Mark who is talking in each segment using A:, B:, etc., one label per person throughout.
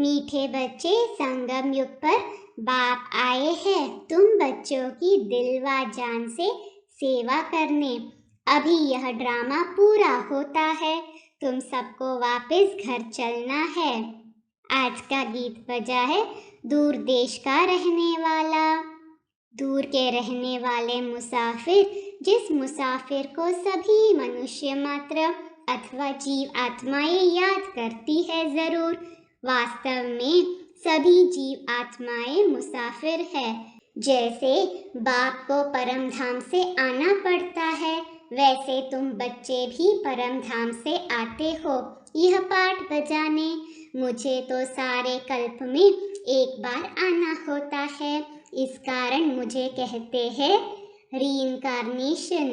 A: मीठे बच्चे संगम युग पर बाप आए हैं तुम बच्चों की दिल व जान से सेवा करने। अभी यह ड्रामा पूरा होता है, तुम सबको वापस घर चलना है। आज का गीत बजा है दूर देश का रहने वाला। दूर के रहने वाले मुसाफिर, जिस मुसाफिर को सभी मनुष्य मात्र अथवा जीव आत्माएं याद करती है जरूर, वास्तव में सभी जीव आत्माएं मुसाफिर है। जैसे बाप को परम धाम से आना पड़ता है, वैसे तुम बच्चे भी परम धाम से आते हो यह पाठ बजाने। मुझे तो सारे कल्प में एक बार आना होता है, इस कारण मुझे कहते हैं रीइंकार्नेशन।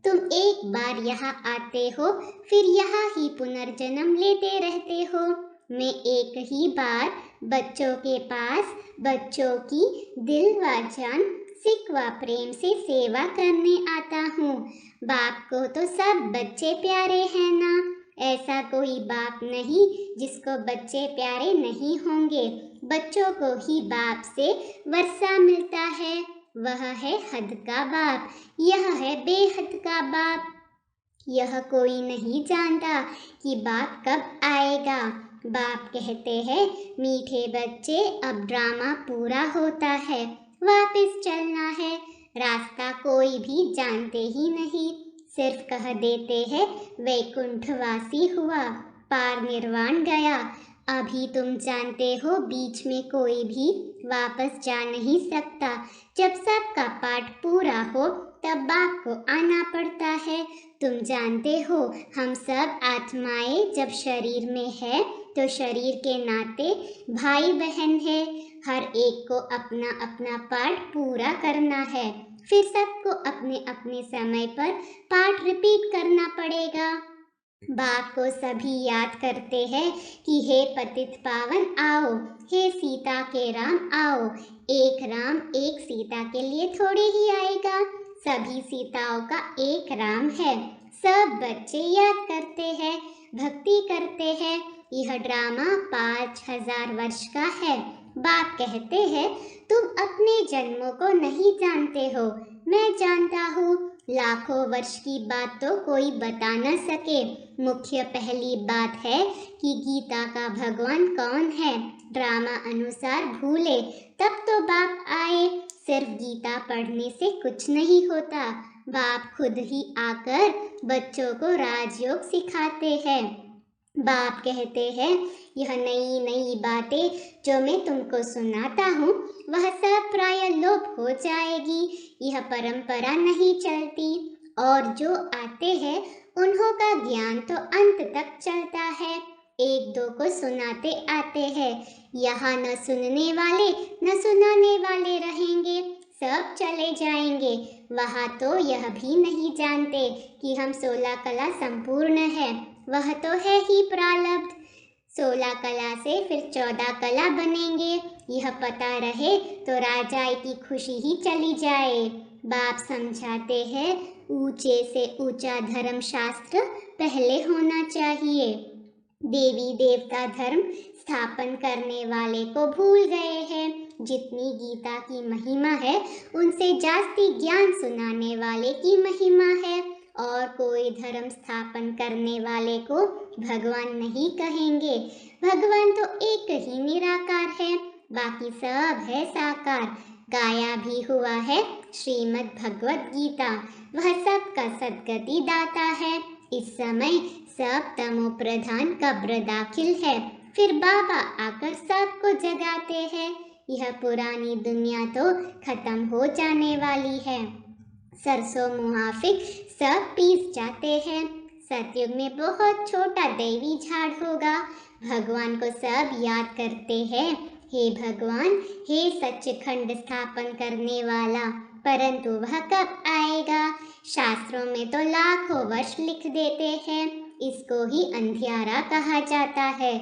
A: तुम एक बार यहाँ आते हो, फिर यहाँ ही पुनर्जन्म लेते रहते हो। मैं एक ही बार बच्चों के पास बच्चों की दिल व जान सिक व प्रेम से सेवा करने आता हूँ। बाप को तो सब बच्चे प्यारे हैं ना, ऐसा कोई बाप नहीं जिसको बच्चे प्यारे नहीं होंगे। बच्चों को ही बाप से वर्षा मिलता है, वह है हद का बाप, यह है बेहद का बाप। यह कोई नहीं जानता कि बाप कब आएगा। बाप कहते हैं मीठे बच्चे अब ड्रामा पूरा होता है, वापस चलना है। रास्ता कोई भी जानते ही नहीं, सिर्फ कह देते हैं वैकुंठवासी हुआ, पार निर्वाण गया। अभी तुम जानते हो बीच में कोई भी वापस जा नहीं सकता। जब सबका पाठ पूरा हो तब बाप को आना पड़ता है। तुम जानते हो हम सब आत्माएं जब शरीर में है तो शरीर के नाते भाई बहन है। हर एक को अपना अपना पाठ पूरा करना है, फिर सबको अपने अपने समय पर पाठ रिपीट करना पड़ेगा। बाप को सभी याद करते हैं कि हे पतित पावन आओ, हे सीता के राम आओ। एक राम एक सीता के लिए थोड़े ही आएगा, सभी सीताओं का एक राम है। सब बच्चे याद करते हैं, भक्ति करते हैं। यह ड्रामा 5000 वर्ष का है। बाप कहते हैं तुम अपने जन्मों को नहीं जानते हो, मैं जानता हूँ। लाखों वर्ष की बात तो कोई बता न सके। मुख्य पहली बात है कि गीता का भगवान कौन है। ड्रामा अनुसार भूले तब तो बाप आए। सिर्फ गीता पढ़ने से कुछ नहीं होता, बाप खुद ही आकर बच्चों को राजयोग सिखाते हैं। बाप कहते हैं यह नई नई बातें जो मैं तुमको सुनाता हूँ वह सब प्राय लोप हो जाएगी, यह परंपरा नहीं चलती। और जो आते हैं उन्हों का ज्ञान तो अंत तक चलता है, एक दो को सुनाते आते हैं। यहाँ न सुनने वाले न सुनाने वाले रहेंगे, सब चले जाएंगे। वहाँ तो यह भी नहीं जानते कि हम 16 कला संपूर्ण है, वह तो है ही प्रारब्ध। 16 कला से फिर 14 कला बनेंगे, यह पता रहे तो राजाई की खुशी ही चली जाए। बाप समझाते हैं ऊंचे से ऊंचा धर्म शास्त्र पहले होना चाहिए। देवी देवता धर्म स्थापन करने वाले को भूल गए हैं। जितनी गीता की महिमा है उनसे जास्ती ज्ञान सुनाने वाले की महिमा है। और कोई धर्म स्थापन करने वाले को भगवान नहीं कहेंगे। भगवान तो एक ही निराकार है, बाकी सब है साकार। गाया भी हुआ है श्रीमद् भगवत गीता, वह सबका सद्गति दाता है। इस समय सब तमो प्रधान कब्र दाखिल है, फिर बाबा आकर सबको जगाते हैं। यह पुरानी दुनिया तो खत्म हो जाने वाली है, सरसों मुहाफिक सब पीस जाते हैं। सतयुग में बहुत छोटा दैवी झाड़ होगा। भगवान को सब याद करते हैं, हे भगवान, हे सच्चिखंड स्थापन करने वाला। परंतु वह कब आएगा? शास्त्रों में तो लाखों वर्ष लिख देते हैं, इसको ही अंधियारा कहा जाता है।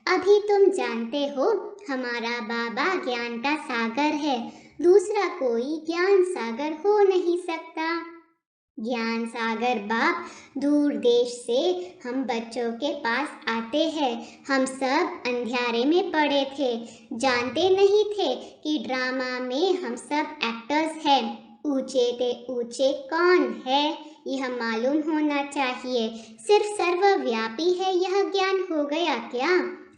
A: अभी तुम जानते हो हमारा बाबा ज्ञान का सागर है, दूसरा कोई ज्ञान सागर हो नहीं सकता। ज्ञान सागर बाप, दूर देश से हम बच्चों के पास आते हैं। हम सब अंधियारे में पड़े थे, जानते नहीं थे कि ड्रामा में हम सब एक्टर्स हैं। ऊंचे ते ऊंचे कौन है यह मालूम होना चाहिए। सिर्फ सर्वव्यापी है यह ज्ञान हो गया क्या?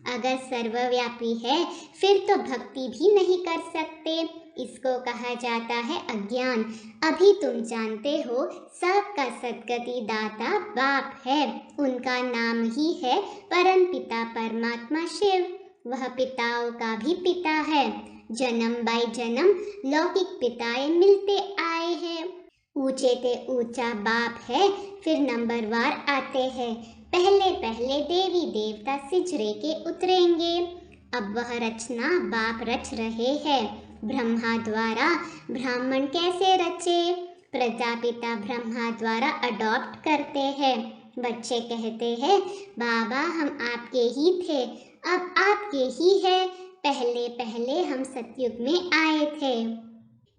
A: अगर सर्वव्यापी है फिर तो भक्ति भी नहीं कर सकते। इसको कहा जाता है अज्ञान। अभी तुम जानते हो सबका सद्गति दाता बाप है। उनका नाम ही है परम पिता परमात्मा शिव। वह पिताओं का भी पिता है। जन्म बाय जन्म लौकिक पिताएं मिलते आए हैं। ऊंचे ते ऊंचा बाप है, फिर नंबरवार आते हैं। पहले पहले देवी देवता सिजरे के उतरेंगे। अब वह रचना बाप रच रहे हैं। ब्रह्मा द्वारा ब्राह्मण कैसे रचे? प्रजापिता ब्रह्मा द्वारा अडॉप्ट करते हैं। बच्चे कहते हैं बाबा हम आपके ही थे, अब आपके ही है। पहले पहले हम सतयुग में आए थे।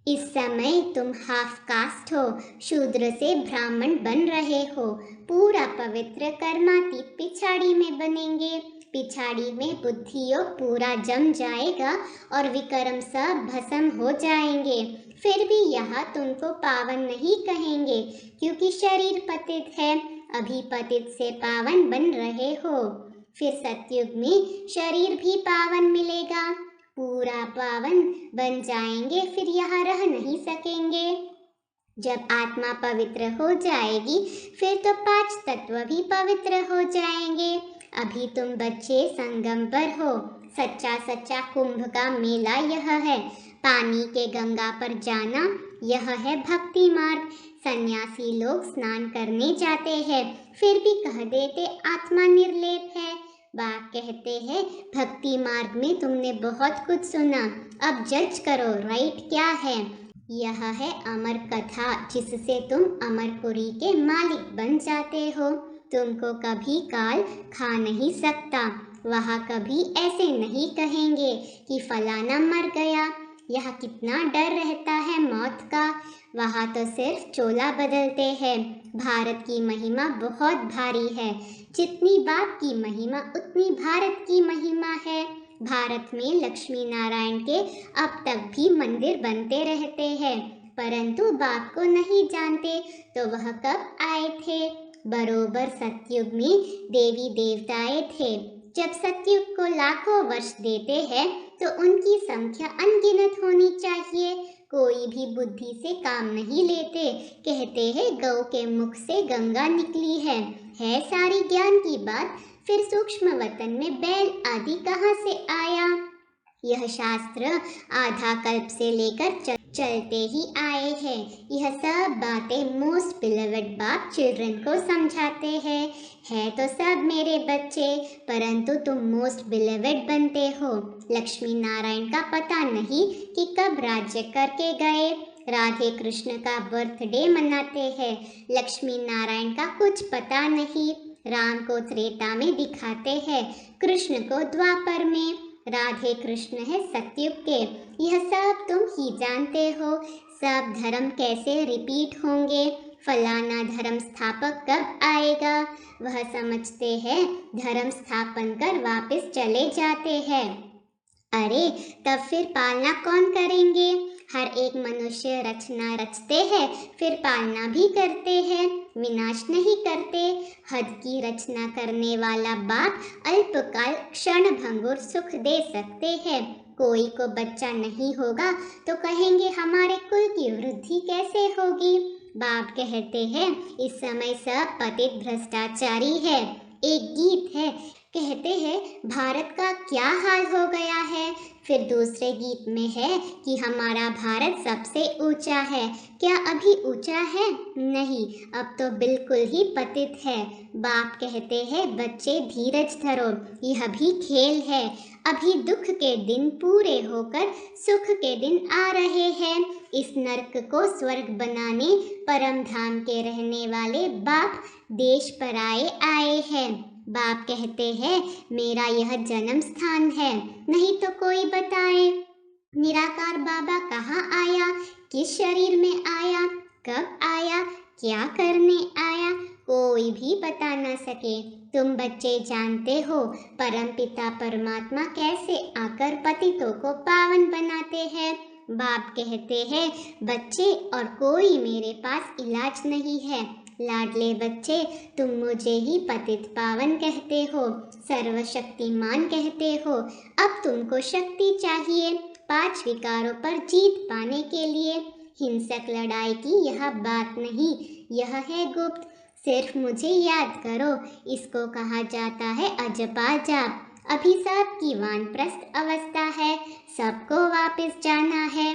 A: इस समय तुम हाफ कास्ट हो, शूद्र से ब्राह्मण बन रहे हो। पूरा पवित्र कर्मातीत पिछाड़ी में बनेंगे। पिछाड़ी में बुद्धि योग पूरा जम जाएगा और विक्रम सब भस्म हो जाएंगे। फिर भी यहाँ तुमको पावन नहीं कहेंगे क्योंकि शरीर पतित है। अभी पतित से पावन बन रहे हो। फिर सतयुग में शरीर भी पावन मिलेगा, पूरा पावन बन जाएंगे। फिर यहाँ रह नहीं सकेंगे। जब आत्मा पवित्र हो जाएगी फिर तो 5 तत्व भी पवित्र हो जाएंगे। अभी तुम बच्चे संगम पर हो। सच्चा सच्चा कुंभ का मेला यह है। पानी के गंगा पर जाना यह है भक्ति मार्ग। सन्यासी लोग स्नान करने जाते हैं फिर भी कह देते आत्मा निर्लेप है। बाप कहते हैं भक्ति मार्ग में तुमने बहुत कुछ सुना, अब जज करो राइट क्या है। यह है अमर कथा जिससे तुम अमरपुरी के मालिक बन जाते हो। तुमको कभी काल खा नहीं सकता। वहाँ कभी ऐसे नहीं कहेंगे कि फलाना मर गया। यहाँ कितना डर रहता है मौत का। वहाँ तो सिर्फ चोला बदलते हैं। भारत की महिमा बहुत भारी है। जितनी बाप की महिमा उतनी भारत की महिमा है। भारत में लक्ष्मी नारायण के अब तक भी मंदिर बनते रहते हैं, परंतु बाप को नहीं जानते तो वह कब आए थे? बरोबर सतयुग में देवी देवताएं थे। जब सतयुग को लाखों वर्ष देते हैं तो उनकी संख्या अनगिनत होनी चाहिए। कोई भी बुद्धि से काम नहीं लेते। कहते हैं गौ के मुख से गंगा निकली है सारी ज्ञान की बात। फिर सूक्ष्म वतन में बैल आदि कहाँ से आया? यह शास्त्र आधा कल्प से लेकर चलते ही आए हैं। यह सब बातें मोस्ट बिलीवेड बाप चिल्ड्रन को समझाते हैं। है तो सब मेरे बच्चे, परंतु तुम मोस्ट बिलीवेड बनते हो। लक्ष्मी नारायण का पता नहीं कि कब राज्य करके गए। राधे कृष्ण का बर्थडे मनाते हैं। लक्ष्मी नारायण का कुछ पता नहीं। राम को त्रेता में दिखाते हैं, कृष्ण को द्वापर में। राधे कृष्ण है सतयुग के। यह सब तुम ही जानते हो। सब धर्म कैसे रिपीट होंगे, फलाना धर्म स्थापक कब आएगा, वह समझते हैं। धर्म स्थापन कर वापस चले जाते हैं। अरे तब फिर पालना कौन करेंगे? हर एक मनुष्य रचना रचते हैं फिर पालना भी करते हैं, विनाश नहीं करते। हद की रचना करने वाला बाप अल्पकाल क्षण भंगुर सुख दे सकते हैं। कोई को बच्चा नहीं होगा तो कहेंगे हमारे कुल की वृद्धि कैसे होगी। बाप कहते हैं इस समय सब पतित भ्रष्टाचारी है। एक गीत है, कहते हैं भारत का क्या हाल हो गया है। फिर दूसरे गीत में है कि हमारा भारत सबसे ऊंचा है। क्या अभी ऊंचा है? नहीं, अब तो बिल्कुल ही पतित है। बाप कहते हैं बच्चे धीरज धरो, यह भी खेल है। अभी दुख के दिन पूरे होकर सुख के दिन आ रहे हैं। इस नरक को स्वर्ग बनाने परम धाम के रहने वाले बाप देश पर आए हैं। बाप कहते हैं मेरा यह जन्म स्थान है, नहीं तो कोई बताए निराकार बाबा कहाँ आया, किस शरीर में आया, कब आया, क्या करने आया कोई भी बता न सके। तुम बच्चे जानते हो परमपिता परमात्मा कैसे आकर पतितों को पावन बनाते हैं। बाप कहते हैं, बच्चे और कोई मेरे पास इलाज नहीं है। लाडले बच्चे, तुम मुझे ही पतित पावन कहते हो, सर्वशक्तिमान कहते हो। अब तुमको शक्ति चाहिए 5 विकारों पर जीत पाने के लिए। हिंसक लड़ाई की यह बात नहीं, यह है गुप्त। सिर्फ मुझे याद करो, इसको कहा जाता है अजपा जाप। अभिशाप की वानप्रस्थ अवस्था है, सबको वापस जाना है।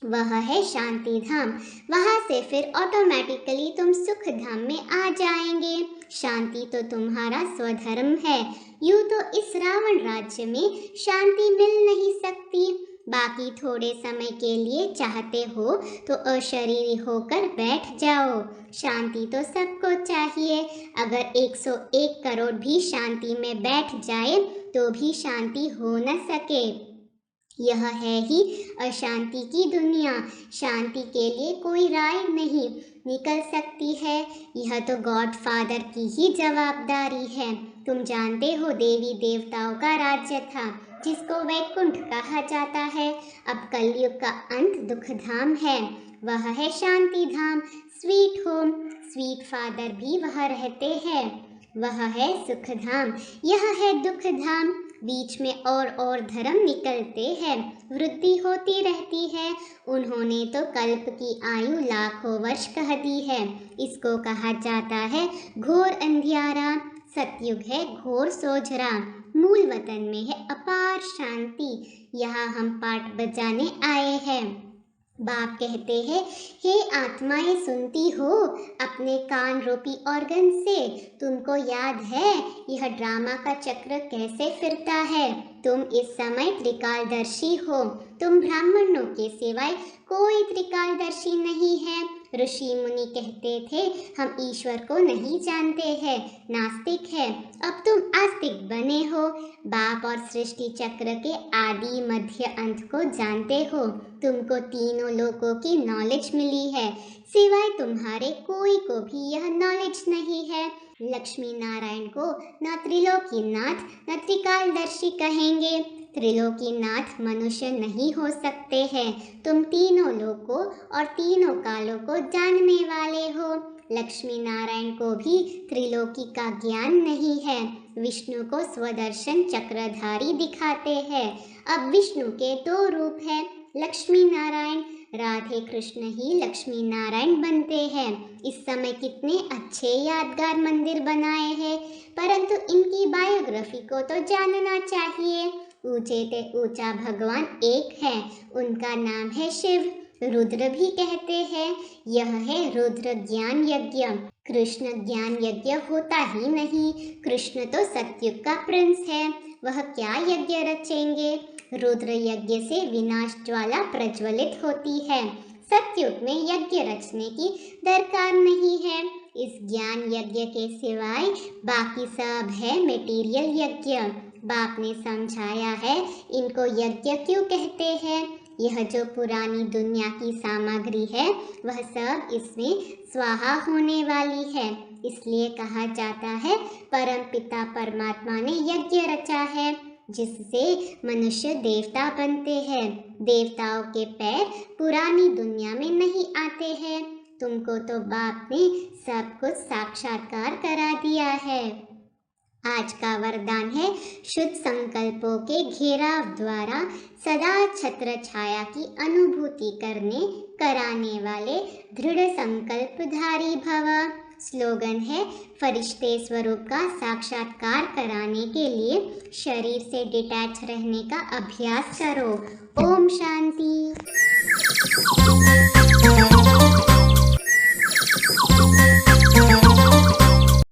A: वह है शांति धाम। वहां से फिर ऑटोमेटिकली तुम सुख धाम में आ जाएंगे। शांति तो तुम्हारा स्वधर्म है। यूं तो इस रावण राज्य में शांति मिल नहीं सकती। बाकी थोड़े समय के लिए चाहते हो तो अशरीरी होकर बैठ जाओ। शांति तो सबको चाहिए। अगर 101 करोड़ भी शांति में बैठ जाए तो भी शांति हो न सके। यह है ही अशांति की दुनिया। शांति के लिए कोई राय नहीं निकल सकती है। यह तो गॉड फादर की ही जवाबदारी है। तुम जानते हो देवी देवताओं का राज्य था जिसको वैकुंठ कहा जाता है। अब कलयुग का अंत दुखधाम है, वह है शांति धाम, स्वीट होम। स्वीट फादर भी वह रहते हैं, वह है सुख धाम। यह है दुख धाम। बीच में और धर्म निकलते हैं, वृद्धि होती रहती है। उन्होंने तो कल्प की आयु लाखों वर्ष कह दी है। इसको कहा जाता है घोर अंधियारा। सतयुग है घोर सोझरा। मूल वतन में है अपार शांति। यहाँ हम पाठ बजाने आए हैं। बाप कहते हैं, हे आत्माएं सुनती हो अपने कान रूपी ऑर्गन से। तुमको याद है यह ड्रामा का चक्र कैसे फिरता है। तुम इस समय त्रिकालदर्शी हो। तुम ब्राह्मणों के सिवाय कोई त्रिकालदर्शी नहीं है। ऋषि मुनि कहते थे हम ईश्वर को नहीं जानते हैं, नास्तिक है। अब तुम आस्तिक बने हो। बाप और सृष्टि चक्र के आदि मध्य अंत को जानते हो। तुमको तीनों लोकों की नॉलेज मिली है, सिवाय तुम्हारे कोई को भी यह नॉलेज नहीं है। लक्ष्मी नारायण को न त्रिलोकीनाथ न त्रिकालदर्शी कहेंगे। त्रिलोकीनाथ मनुष्य नहीं हो सकते हैं। तुम तीनों लोकों और तीनों कालों को जानने वाले हो। लक्ष्मी नारायण को भी त्रिलोकी का ज्ञान नहीं है। विष्णु को स्वदर्शन चक्रधारी दिखाते हैं। अब विष्णु के 2 रूप हैं, लक्ष्मी नारायण। राधे कृष्ण ही लक्ष्मी नारायण बनते हैं। इस समय कितने अच्छे यादगार मंदिर बनाए हैं, परंतु इनकी बायोग्राफी को तो जानना चाहिए। ऊंचे ते ऊंचा भगवान एक है, उनका नाम है शिव। रुद्र भी कहते हैं। यह है रुद्र ज्ञान यज्ञ। कृष्ण ज्ञान यज्ञ होता ही नहीं। कृष्ण तो सतयुग का प्रिंस है, वह क्या यज्ञ रचेंगे। रुद्र यज्ञ से विनाश ज्वाला प्रज्वलित होती है। सतयुग में यज्ञ रचने की दरकार नहीं है। इस ज्ञान यज्ञ के सिवाय बाकी सब है मटेरियल यज्ञ। बाप ने समझाया है इनको यज्ञ क्यों कहते हैं। यह जो पुरानी दुनिया की सामग्री है वह सब इसमें स्वाहा होने वाली है। इसलिए कहा जाता है परम पिता परमात्मा ने यज्ञ रचा है, जिससे मनुष्य देवता बनते हैं। देवताओं के पैर पुरानी दुनिया में नहीं आते हैं। तुमको तो बाप ने सब कुछ साक्षात्कार करा दिया है। आज का वरदान है शुद्ध संकल्पों के घेराव द्वारा सदा छत्र छाया की अनुभूति कराने वाले दृढ़ संकल्पधारी भव। स्लोगन है फरिश्ते स्वरूप का साक्षात्कार कराने के लिए शरीर से डिटैच रहने का अभ्यास करो। ओम शांति।